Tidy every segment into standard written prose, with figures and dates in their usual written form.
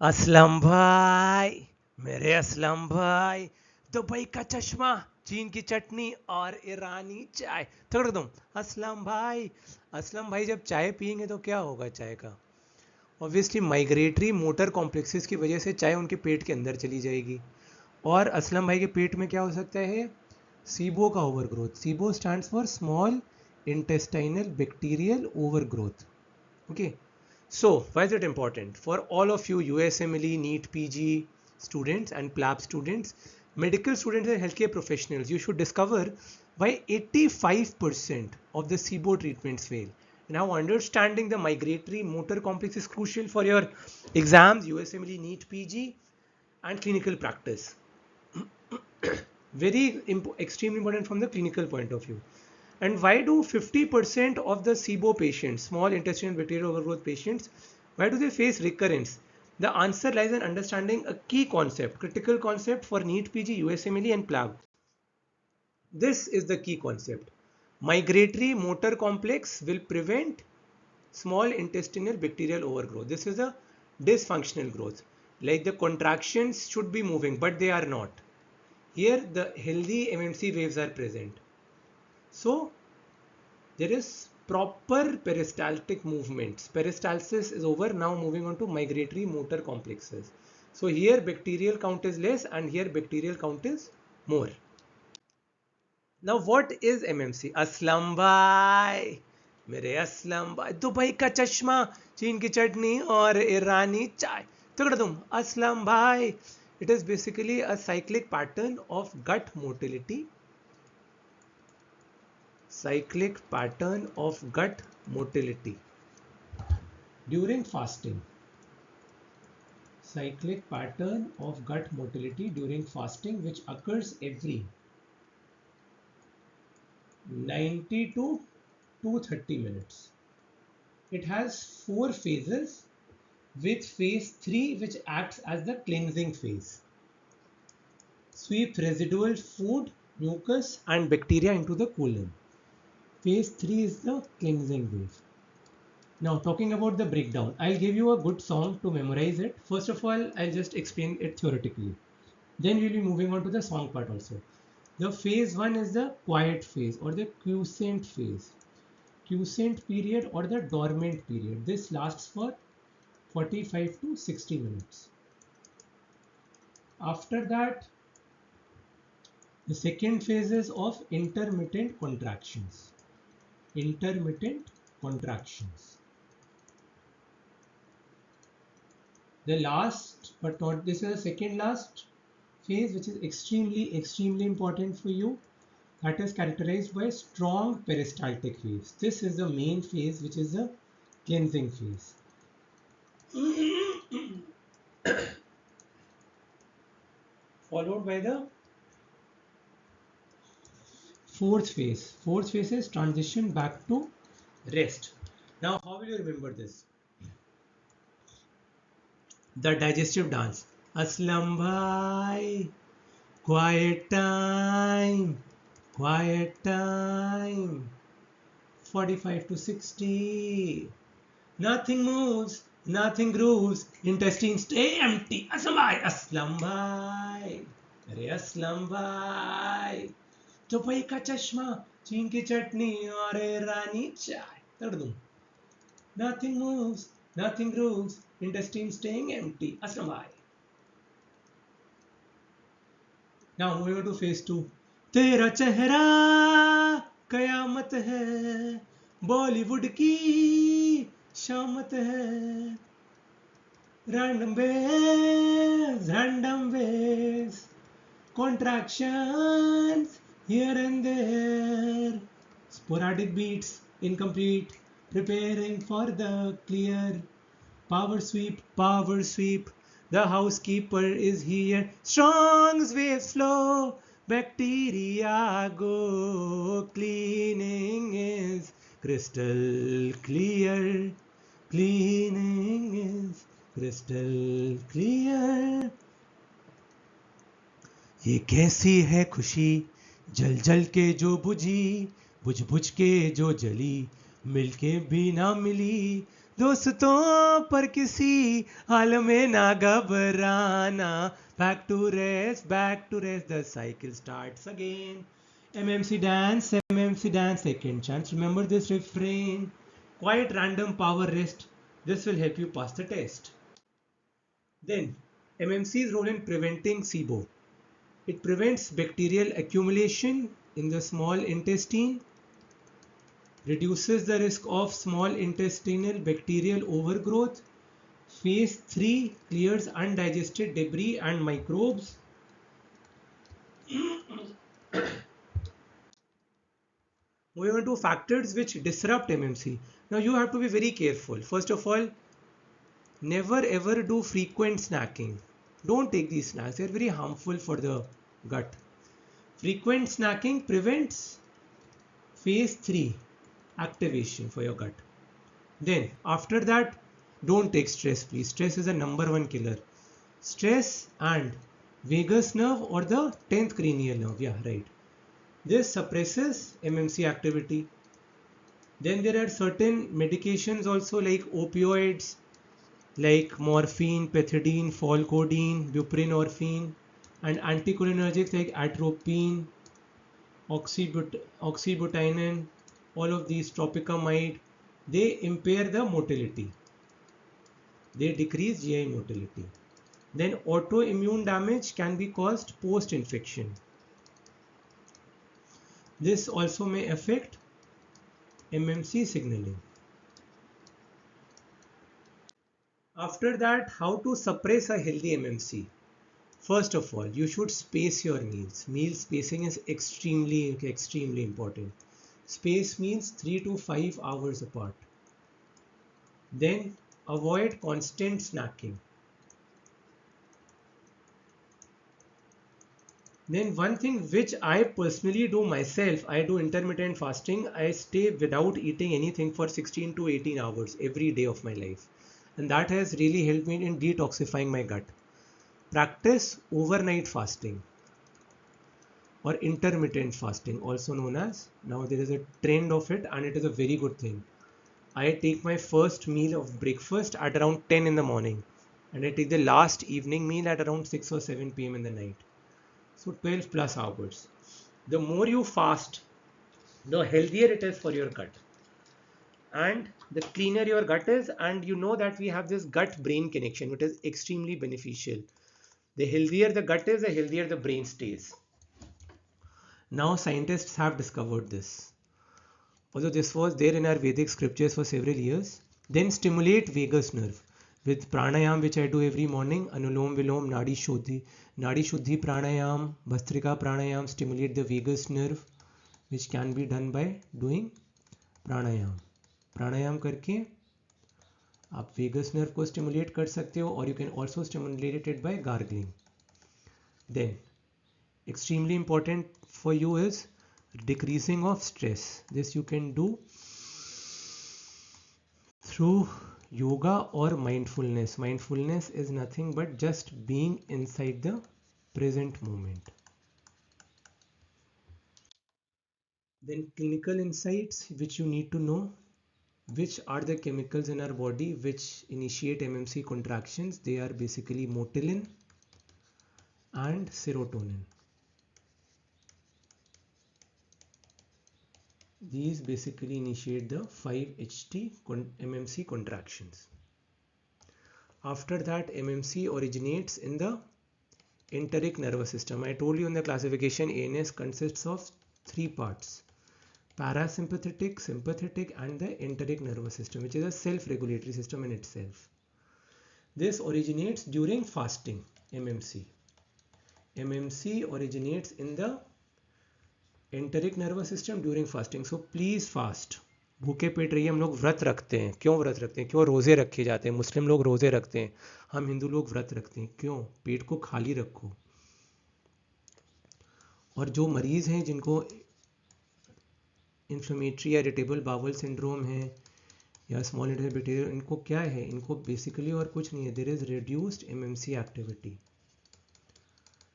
असलम भाई, मेरे असलम भाई, दुबई का चश्मा, चीन की चटनी और ईरानी चाय। थोड़ा तुम असलम भाई। असलम भाई जब चाय पियेंगे तो क्या होगा चाय का? ऑब्वियसली माइग्रेटरी मोटर कॉम्प्लेक्सेस की वजह से चाय उनके पेट के अंदर चली जाएगी। और असलम भाई के पेट में क्या हो सकता है? सीबो का over growth. SIBO stands for small intestinal bacterial over growth. Okay, so why is it important for all of you USMLE, NEET PG students and PLAB students, medical students and healthcare professionals? You should discover why 85% of the SIBO treatments fail. Now, understanding the migratory motor complex is crucial for your exams, USMLE, NEET PG, and clinical practice. Extremely important from the clinical point of view. And why do 50% of the SIBO patients, small intestinal bacterial overgrowth patients, why do they face recurrence? The answer lies in understanding a key concept, critical concept for NEET PG, USMLE and PLAB. This is the key concept. Migratory motor complex will prevent small intestinal bacterial overgrowth. This is a dysfunctional growth. Like the contractions should be moving, but they are not. Here the healthy MMC waves are present. So there is proper peristaltic movements. Peristalsis is over. Now moving on to migratory motor complexes. So here bacterial count is less and here bacterial count is more. Now what is MMC? Aslam भाई, मेरे असलम भाई, Dubai का चश्मा, चीन की चटनी और ईरानी चाय। तगड़ा तुम असलम भाई. It is basically a cyclic pattern of gut motility. Cyclic pattern of gut motility during fasting. Cyclic pattern of gut motility during fasting, which occurs every 90 to 230 minutes. It has 4 phases, with phase 3 which acts as the cleansing phase. Sweep residual food, mucus and bacteria into the colon. Phase 3 is the cleansing wave. Now talking about the breakdown, I'll give you a good song to memorize it. First of all, I'll just explain it theoretically. Then we'll be moving on to the song part also. The phase 1 is the quiet phase or the quiescent phase. Quiescent period or the dormant period. This lasts for 45 to 60 minutes. After that, the second phase is of intermittent contractions. Intermittent contractions. The last but not, this is the second last phase, which is extremely important for you, that is characterized by strong peristaltic waves. This is the main phase, which is the cleansing phase. Followed by the fourth phase. Fourth phase is transition back to rest. Now how will you remember this? The digestive dance. Aslam bhai, quiet time, quiet time. 45 to 60. Nothing moves, nothing grooves, intestines stay empty. Aslam bhai, aslam bhai, अरे असलम भाई, Dubai का चश्मा, चीन की चटनी और ईरानी चाय। तोड़ दूं. Nothing moves, nothing grooves, intestines staying empty. Aslam bhai. Now moving on to phase 2. तेरा चेहरा कयामत है, बॉलीवुड की शामत है. Random waves, contractions here and there. Sporadic beats, incomplete, preparing for the clear. Power sweep, power sweep. The housekeeper is here. Strong waves flow, bacteria go. Cleaning is crystal clear. Cleaning is crystal clear. ये कैसी है खुशी, जल जल के जो बुझी, बुझ बुझ के जो जली, मिलके भी ना मिली, दोस्तों पर किसी हाल में ना घबराना. Back to rest, the cycle starts again. MMC dance, second chance. Remember this refrain. Quite random power rest. This will help you pass the test. Then, MMC's role in preventing SIBO. It prevents bacterial accumulation in the small intestine, reduces the risk of small intestinal bacterial overgrowth. Phase 3 clears undigested debris and microbes. Moving on to factors which disrupt MMC. Now you have to be very careful. First of all, never ever do frequent snacking. Don't take these snacks. They are very harmful for the gut. Frequent snacking prevents phase 3 activation for your gut. Then after that, don't take stress, please. Stress is a #1 killer. Stress and vagus nerve or the 10th cranial nerve. Yeah, right. This suppresses MMC activity. Then there are certain medications also like opioids, like morphine, pethidine, folcodine, buprenorphine, and anticholinergics like atropine, oxybutinin, all of these, tropicamide, they impair the motility. They decrease GI motility. Then autoimmune damage can be caused post-infection. This also may affect MMC signaling. After that, how to suppress a healthy MMC? First of all, you should space your meals. Meal spacing is extremely important. Space means 3 to 5 hours apart. Then avoid constant snacking. Then one thing which I personally do myself, I do intermittent fasting. I stay without eating anything for 16 to 18 hours every day of my life. And that has really helped me in detoxifying my gut. Practice overnight fasting or intermittent fasting, also known as. Now there is a trend of it and it is a very good thing. I take my first meal of breakfast at around 10 in the morning and I take the last evening meal at around 6 or 7 p.m. in the night. So 12 plus hours. The more you fast, the healthier it is for your gut. And the cleaner your gut is, and you know that we have this gut-brain connection, which is extremely beneficial. The healthier the gut is, the healthier the brain stays. Now scientists have discovered this. Although this was there in our Vedic scriptures for several years. Then stimulate vagus nerve with pranayam, which I do every morning. Anulom Vilom, Nadi Shuddhi pranayam, Bhastrika pranayam stimulate the vagus nerve, which can be done by doing pranayam. प्राणायाम करके आप vagus nerve को stimulate कर सकते हो और you can also stimulate it by gargling. Then extremely important for you is decreasing of stress. This you can do through yoga or mindfulness. Mindfulness is nothing but just being inside the present moment. Then clinical insights which you need to know. Which are the chemicals in our body which initiate MMC contractions? They are basically motilin and serotonin. These basically initiate the 5-HT MMC contractions. After that, MMC originates in the enteric nervous system. I told you in the classification, ANS consists of 3 parts: parasympathetic, sympathetic, and the enteric nervous system, which is a self-regulatory system in itself. This originates during fasting. MMC originates in the enteric nervous system during fasting. So please fast. भूखे पेट रहिए. हम लोग व्रत रखते हैं. क्यों व्रत रखते हैं? क्यों रोजे रखे जाते हैं? मुस्लिम लोग रोजे रखते हैं, हम हिंदू लोग व्रत रखते हैं. क्यों? पेट को खाली रखो. और जो मरीज हैं जिनको इन्फ्लेमेटरी या इरिटेबल बाउल सिंड्रोम है या स्मॉल इंटेस्टाइनल बैक्टीरिया, इनको क्या है? इनको बेसिकली और कुछ नहीं है, there is reduced MMC activity.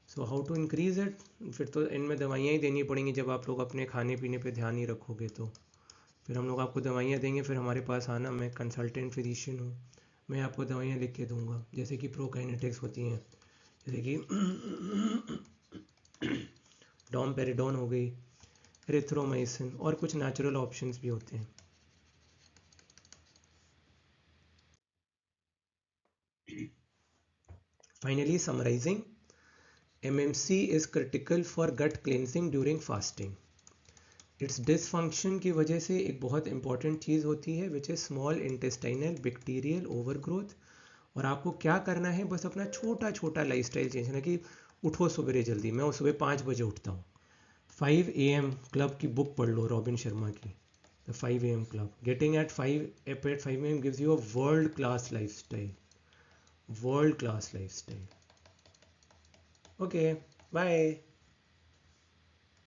So how to increase it? फिर तो इनमें दवाइयाँ ही देनी पड़ेंगी जब आप लोग अपने खाने पीने पे ध्यान नहीं रखोगे. तो फिर हम लोग आपको दवाइयाँ देंगे, फिर हमारे पास आना, मैं कंसल्टेंट फिजिशियन हूँ, मैं आपको दवाइयाँ लिख के दूंगा, जैसे कि प्रोकाइनेटिक्स होती हैं, जैसे कि डोमपेरिडोन हो गई, एरिथ्रोमाइसिन, और कुछ नेचुरल ऑप्शंस भी होते हैं। Finally, summarizing, MMC is critical for gut cleansing during fasting. Its dysfunction की वजह से एक बहुत इंपॉर्टेंट चीज़ होती है which is small intestinal bacterial overgrowth. और आपको क्या करना है, बस अपना छोटा छोटा लाइफस्टाइल चेंज करना कि उठो सवेरे जल्दी। मैं सुबह 5 बजे उठता हूँ। 5 AM क्लब की बुक पढ़ लो, रॉबिन शर्मा की, the 5 AM club. Getting eight 5 AM gives you a world class lifestyle, world class lifestyle. Okay, bye.